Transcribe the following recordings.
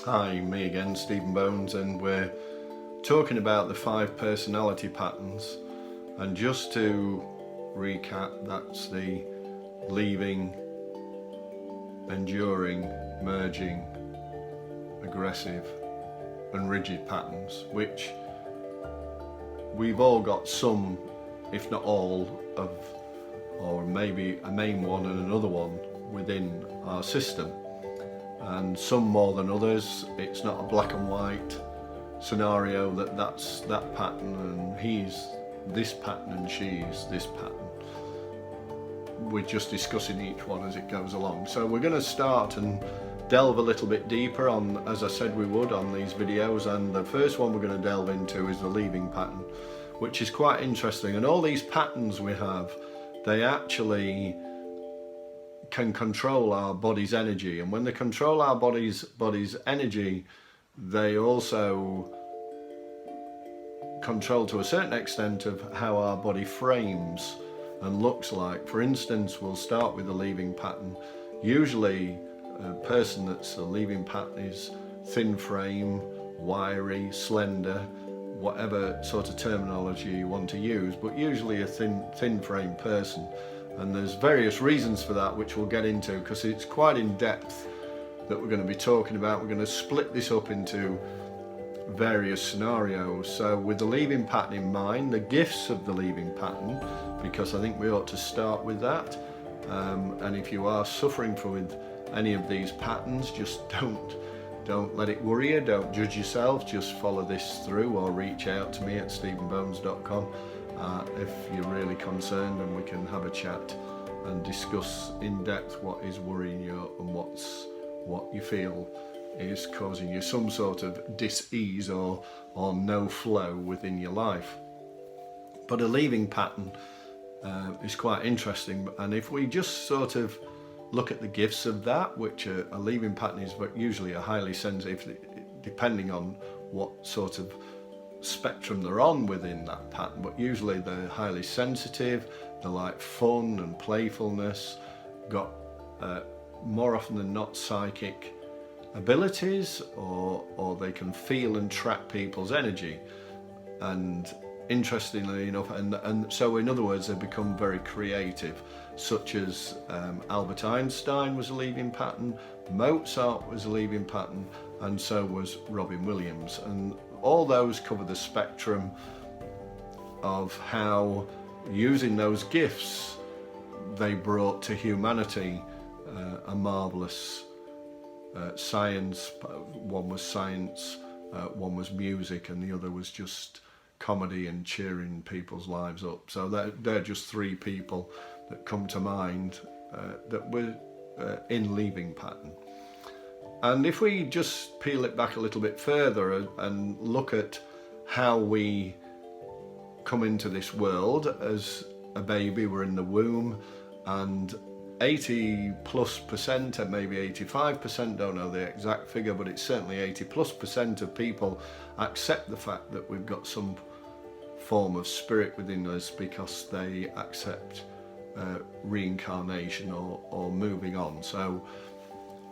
Hi, me again, Stephen Bones, and we're talking about the 5 personality patterns. And just to recap, that's the leaving, enduring, merging, aggressive and rigid patterns, which we've all got some, if not all, of, or maybe a main one and another one within our system. And some more than others. It's not a black and white scenario that's that pattern and he's this pattern and she's this pattern. We're just discussing each one as it goes along. So we're going to start and delve a little bit deeper on, as I said we would, on these videos. And the first one we're going to delve into is the leaving pattern, which is quite interesting. And all these patterns we have, they actually can control our body's energy, and when they control our body's energy, they also control to a certain extent of how our body frames and looks like. For instance, we'll start with the leaving pattern. Usually a person that's a leaving pattern is thin frame, wiry, slender, whatever sort of terminology you want to use, but usually a thin frame person. And there's various reasons for that, which we'll get into, because it's quite in depth that we're going to be talking about. We're going to split this up into various scenarios. So with the leaving pattern in mind, the gifts of the leaving pattern, because I think we ought to start with that. And if you are suffering with any of these patterns, just don't let it worry you. Don't judge yourself. Just follow this through, or reach out to me at stephenbones.com. If you're really concerned, and we can have a chat and discuss in depth what is worrying you and what you feel is causing you some sort of dis-ease or no flow within your life. But a leaving pattern is quite interesting, and if we just sort of look at the gifts of that, which a leaving pattern is usually a highly sensitive, depending on what sort of spectrum they're on within that pattern, but usually they're highly sensitive, they like fun and playfulness, got more often than not psychic abilities, or they can feel and track people's energy. And interestingly enough, and so in other words, they become very creative, such as Albert Einstein was a leaving pattern, Mozart was a leaving pattern, and so was Robin Williams. And all those cover the spectrum of how, using those gifts, they brought to humanity a marvellous science. One was science, one was music, and the other was just comedy and cheering people's lives up. So they're just 3 people that come to mind that were in leaving pattern. And if we just peel it back a little bit further and look at how we come into this world as a baby, we're in the womb, and 80+%, and maybe 85%, don't know the exact figure, but it's certainly 80+% of people accept the fact that we've got some form of spirit within us, because they accept reincarnation or moving on. So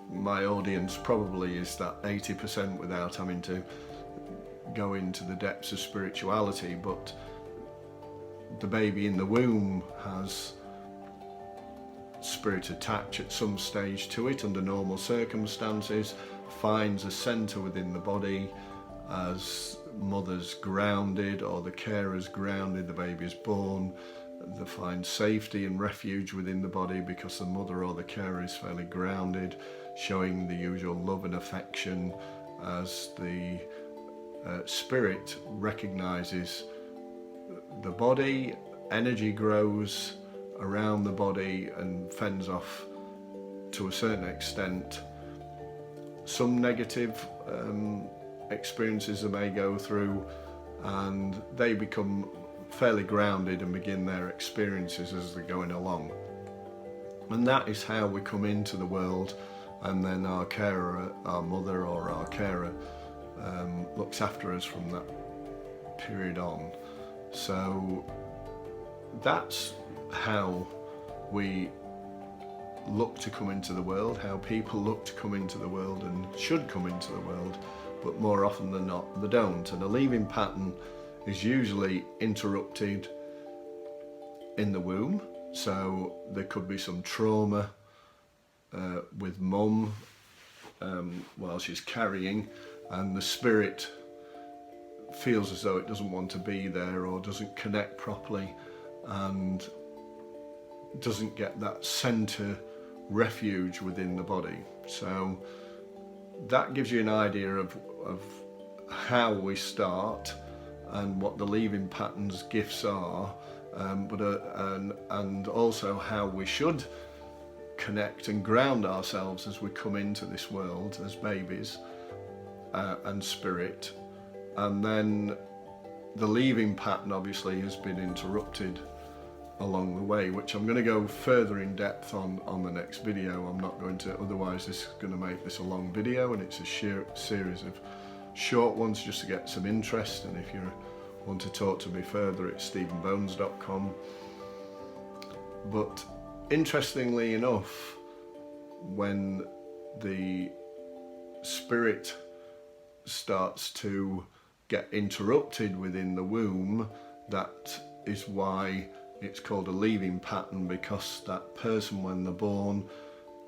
my audience probably is that 80% without having to go into the depths of spirituality, but the baby in the womb has spirit attached at some stage to it under normal circumstances, finds a centre within the body as mother's grounded or the carer's grounded, the baby is born. They find safety and refuge within the body because the mother or the carer is fairly grounded, showing the usual love and affection as the spirit recognises the body. Energy grows around the body and fends off, to a certain extent, some negative experiences they may go through, and they become fairly grounded and begin their experiences as they're going along. And that is how we come into the world, and then our carer, our mother or our carer, looks after us from that period on. So that's how we look to come into the world, how people look to come into the world and should come into the world, but more often than not they don't. And a leaving pattern is usually interrupted in the womb, so there could be some trauma with mum while she's carrying, and the spirit feels as though it doesn't want to be there or doesn't connect properly and doesn't get that centre refuge within the body. So that gives you an idea of how we start and what the leaving patterns gifts are, and also how we should connect and ground ourselves as we come into this world as babies and spirit. And then the leaving pattern obviously has been interrupted along the way, which I'm going to go further in depth on the next video. I'm not going to, otherwise this is going to make this a long video, and it's a series of short ones just to get some interest. And if you want to talk to me further, it's stephenbones.com. But interestingly enough, when the spirit starts to get interrupted within the womb, that is why it's called a leaving pattern, because that person when they're born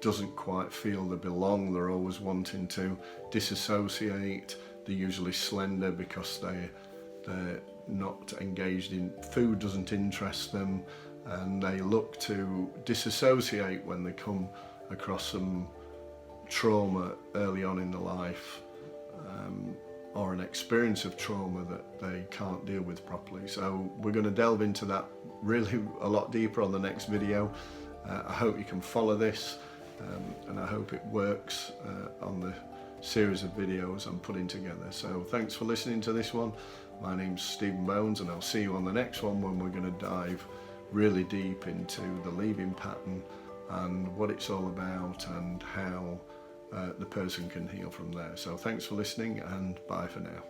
doesn't quite feel they belong. They're always wanting to disassociate. They're usually slender because they're not engaged in food, doesn't interest them, and they look to disassociate when they come across some trauma early on in their life, or an experience of trauma that they can't deal with properly. So we're going to delve into that really a lot deeper on the next video. I hope you can follow this, and I hope it works on the series of videos I'm putting together. So thanks for listening to this one. My name's Stephen Bones, and I'll see you on the next one when we're going to dive really deep into the leaving pattern and what it's all about and how the person can heal from there. So thanks for listening, and bye for now.